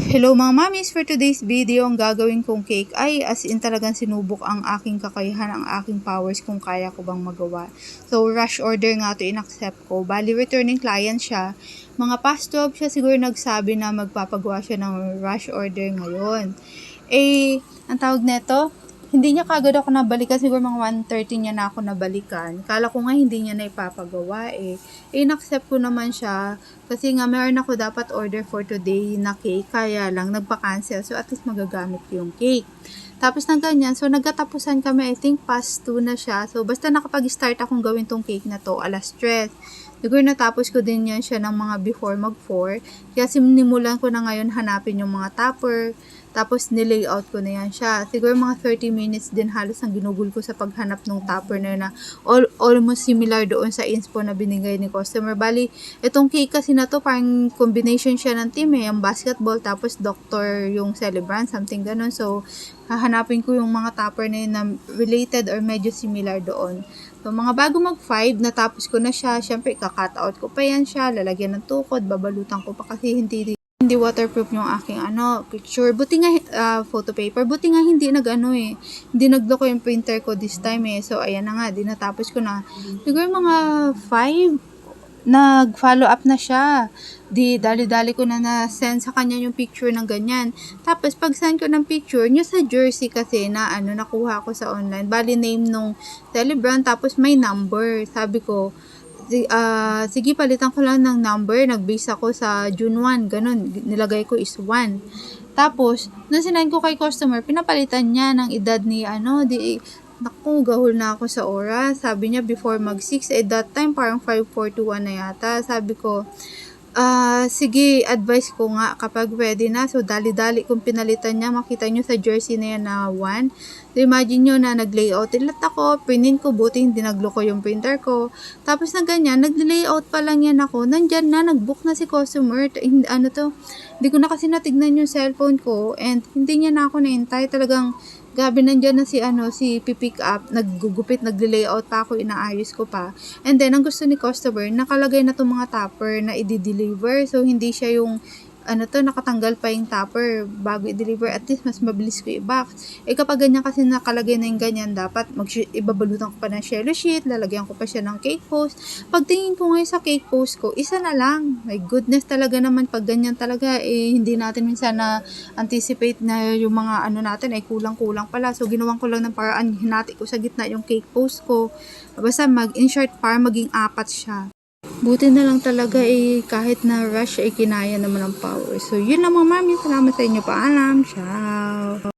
Hello mga mamis, for today's video, ang gagawin kong cake ay as in talagang sinubok ang aking kakayahan, ang aking powers kung kaya ko bang magawa. So rush order nga to, in-accept ko. Bali returning client siya. Mga past 12 siya siguro nagsabi na magpapagawa siya ng rush order ngayon. Ang tawag neto, hindi niya kagad ako nabalikan, siguro mga 1:30 niya na ako nabalikan. Kala ko nga hindi niya na ipapagawa in-accept ko naman siya kasi nga meron ako dapat order for today na cake, kaya lang nagpa-cancel, so at least magagamit ko yung cake. Tapos ng ganyan, so nagkatapusan kami, I think past 2 na siya. So basta nakapag-start akong gawin tong cake na to, alas 3. Siguro natapos ko din yan siya ng mga before mag 4. Kaya sinimulan ko na ngayon hanapin yung mga topper. Tapos nilayout ko na yan siya. Siguro mga 30 minutes din halos ang ginugol ko sa paghanap ng topper na yun, na almost similar doon sa inspo na binigay ni customer. Bali, itong cake kasi na to, parang combination siya ng team yung basketball, tapos doctor yung celebrant, something ganun. So, hahanapin ko yung mga topper na yun na related or medyo similar doon. So, mga bago mag 5, natapos ko na siya. Siyempre, ika-cut out ko pa yan siya, lalagyan ng tukod, babalutan ko pa kasi hindi waterproof yung aking picture. Buti nga photo paper. Buti nga hindi hindi nagloko yung printer ko this time So ayan na nga, natapos ko na. Siguro mga 5 nag-follow up na siya. Dali-dali ko na-send sa kanya yung picture ng ganyan. Tapos pag send ko ng picture niya sa jersey kasi na nakuha ko sa online. Bali name nung celebrant, tapos may number. Sabi ko, sige, palitan ko lang ng number. Nag-base ako sa June 1, ganun. Nilagay ko is 1. Tapos, nung sinend ko kay customer, pinapalitan niya ng edad ni naku, gahol na ako sa oras. Sabi niya before mag 6, that time parang 5:41 na yata. Sabi ko, sige, advice ko nga kapag ready na. So, dali-dali kung pinalitan niya, makita nyo sa jersey na yan na 1. So, imagine nyo na nag-layout ulit ako, prinin ko, buti hindi nagloko yung printer ko. Tapos na ganyan, nag-layout pa lang yan ako, nandyan na, nag-book na si customer. Hindi ko na kasi natignan yung cellphone ko, and hindi niya na ako naintay. Talagang gabi, nandyan na si pipick up, naggugupit, nagle-layout pa ako, inaayos ko pa. And then, ang gusto ni customer, nakalagay na itong mga topper na i-deliver. So, hindi siya yung, nakatanggal pa yung topper bago i-deliver. At least, mas mabilis ko i-box. Kapag ganyan kasi nakalagay na yung ganyan, dapat ibabalutan ko pa ng cello sheet, lalagyan ko pa siya ng cake post. Pagtingin ko ngayon sa cake post ko, isa na lang. My goodness, talaga naman, pag ganyan talaga, hindi natin minsan na anticipate na yung mga natin ay kulang-kulang pala. So, ginawan ko lang ng paraan, hinati ko sa gitna yung cake post ko. Basta in short, para maging 4 siya. Buti na lang talaga kahit na rush kinaya naman ang power. So, yun lang mga mami. Salamat sa inyo. Paalam. Ciao.